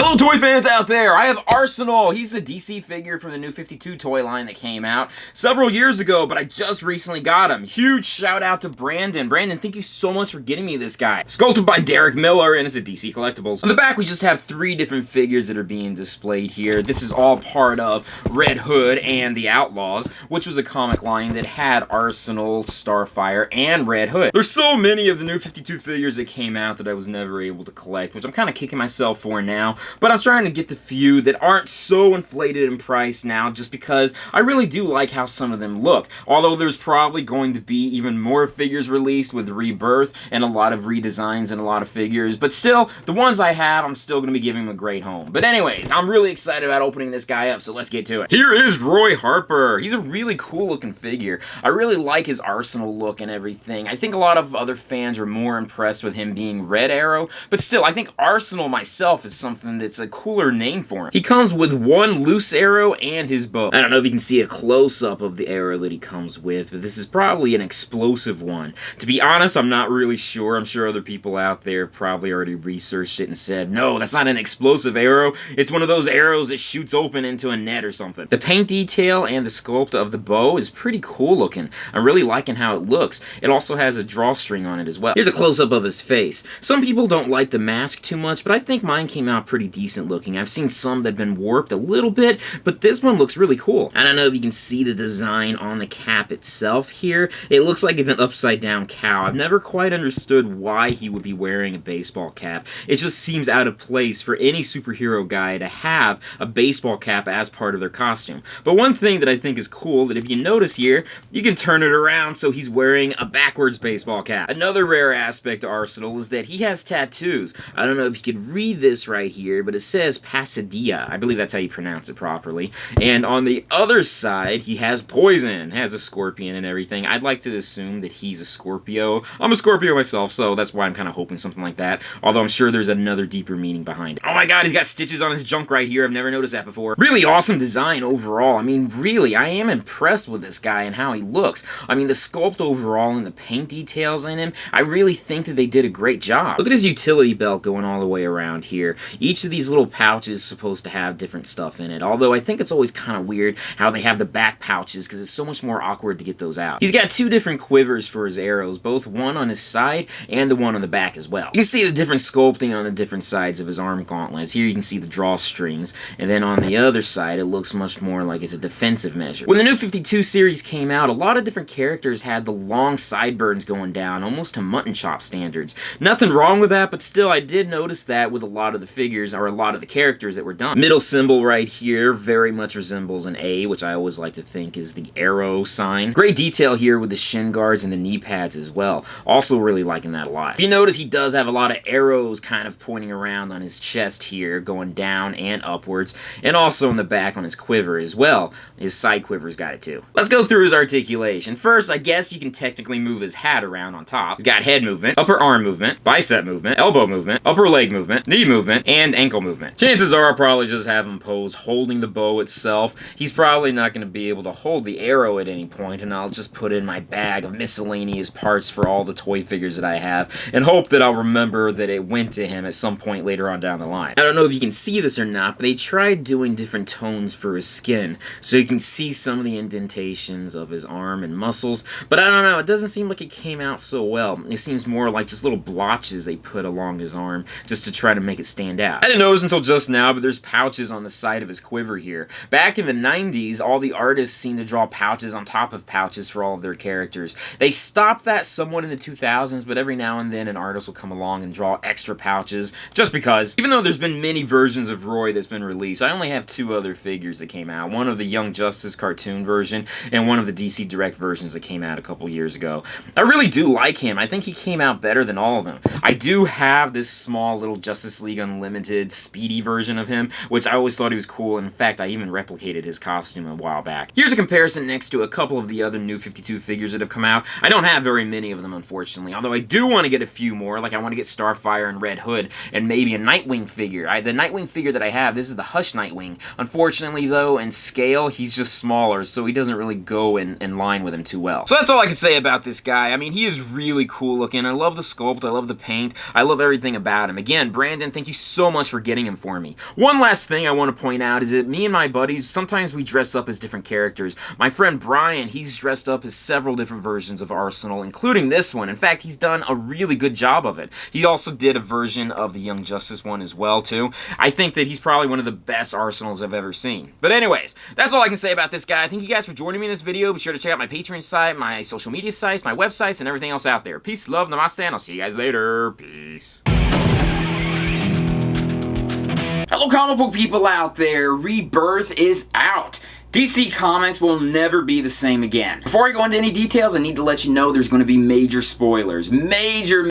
Hello toy fans out there, I have Arsenal. He's a DC figure from the new 52 toy line that came out several years ago, but I just recently got him. Huge shout out to Brandon. Brandon, thank you so much for getting me this guy. Sculpted by Derek Miller, and it's a DC Collectibles. On the back we just have 3 different figures that are being displayed here. This is all part of Red Hood and the Outlaws, which was a comic line that had Arsenal, Starfire, and Red Hood. There's so many of the new 52 figures that came out that I was never able to collect, which I'm kind of kicking myself for now. But I'm trying to get the few that aren't so inflated in price now, just because I really do like how some of them look. Although there's probably going to be even more figures released with Rebirth and a lot of redesigns and a lot of figures. But still, the ones I have, I'm still going to be giving them a great home. But anyways, I'm really excited about opening this guy up, so let's get to it. Here is Roy Harper. He's a really cool looking figure. I really like his Arsenal look and everything. I think a lot of other fans are more impressed with him being Red Arrow, but still, I think Arsenal myself is something that's a cooler name for him. He comes with one loose arrow and his bow. I don't know if you can see a close-up of the arrow that he comes with, but this is probably an explosive one. To be honest, I'm not really sure. I'm sure other people out there have probably already researched it and said, no, that's not an explosive arrow. It's one of those arrows that shoots open into a net or something. The paint detail and the sculpt of the bow is pretty cool looking. I'm really liking how it looks. It also has a drawstring on it as well. Here's a close-up of his face. Some people don't like the mask too much, but I think mine came out pretty decent looking. I've seen some that have been warped a little bit, but this one looks really cool. I don't know if you can see the design on the cap itself here. It looks like it's an upside down cow. I've never quite understood why he would be wearing a baseball cap. It just seems out of place for any superhero guy to have a baseball cap as part of their costume. But one thing that I think is cool, that if you notice here, you can turn it around so he's wearing a backwards baseball cap. Another rare aspect to Arsenal is that he has tattoos. I don't know if you could read this right here, but it says Pasadilla. I believe that's how you pronounce it properly. And on the other side, he has poison, has a scorpion and everything. I'd like to assume that he's a Scorpio. I'm a Scorpio myself, so that's why I'm kind of hoping something like that. Although I'm sure there's another deeper meaning behind it. Oh my god, he's got stitches on his junk right here. I've never noticed that before. Really awesome design overall. I mean, really, I am impressed with this guy and how he looks. I mean, the sculpt overall and the paint details in him, I really think that they did a great job. Look at his utility belt going all the way around here. Each of these little pouches is supposed to have different stuff in it, although I think it's always kind of weird how they have the back pouches because it's so much more awkward to get those out. He's got 2 different quivers for his arrows, both one on his side and the one on the back as well. You can see the different sculpting on the different sides of his arm gauntlets. Here you can see the drawstrings, and then on the other side it looks much more like it's a defensive measure. When the new 52 series came out, a lot of different characters had the long sideburns going down, almost to mutton chop standards. Nothing wrong with that, but still I did notice that with a lot of the figures, or a lot of the characters that were done. Middle symbol right here very much resembles an A, which I always like to think is the arrow sign. Great detail here with the shin guards and the knee pads as well. Also really liking that a lot. If you notice, he does have a lot of arrows kind of pointing around on his chest here, going down and upwards, and also in the back on his quiver as well. His side quiver's got it too. Let's go through his articulation. First, I guess you can technically move his hat around on top. He's got head movement, upper arm movement, bicep movement, elbow movement, upper leg movement, knee movement, and ankle movement. Chances are I'll probably just have him pose holding the bow itself. He's probably not going to be able to hold the arrow at any point, and I'll just put in my bag of miscellaneous parts for all the toy figures that I have, and hope that I'll remember that it went to him at some point later on down the line. I don't know if you can see this or not, but they tried doing different tones for his skin, so you can see some of the indentations of his arm and muscles, but I don't know, it doesn't seem like it came out so well. It seems more like just little blotches they put along his arm, just to try to make it stand out. I didn't notice until just now, but there's pouches on the side of his quiver here. Back in the 90s, all the artists seemed to draw pouches on top of pouches for all of their characters. They stopped that somewhat in the 2000s, but every now and then an artist will come along and draw extra pouches, just because. Even though there's been many versions of Roy that's been released, I only have 2 other figures that came out. One of the Young Justice cartoon version, and one of the DC Direct versions that came out a couple years ago. I really do like him. I think he came out better than all of them. I do have this small little Justice League Unlimited Speedy version of him, which I always thought he was cool, and in fact I even replicated his costume a while back. Here's a comparison next to a couple of the other new 52 figures that have come out. I don't have very many of them, unfortunately, although I do want to get a few more. Like, I want to get Starfire and Red Hood, and maybe a Nightwing figure. The Nightwing figure that I have, this is the Hush Nightwing. Unfortunately, though, in scale, he's just smaller, so he doesn't really go in line with him too well. So that's all I can say about this guy. I mean, he is really cool looking. I love the sculpt, I love the paint, I love everything about him. Again, Brandon, thank you so much for for getting him for me. One last thing I want to point out is that me and my buddies, sometimes we dress up as different characters. My friend Brian, he's dressed up as several different versions of Arsenal, including this one. In fact, he's done a really good job of it. He also did a version of the Young Justice one as well, too. I think that he's probably one of the best Arsenals I've ever seen. But anyways, that's all I can say about this guy. Thank you guys for joining me in this video. Be sure to check out my Patreon site, my social media sites, my websites, and everything else out there. Peace, love, namaste, and I'll see you guys later. Peace. Hello, comic book people out there. Rebirth is out. DC Comics will never be the same again. Before I go into any details, I need to let you know there's going to be major spoilers. Major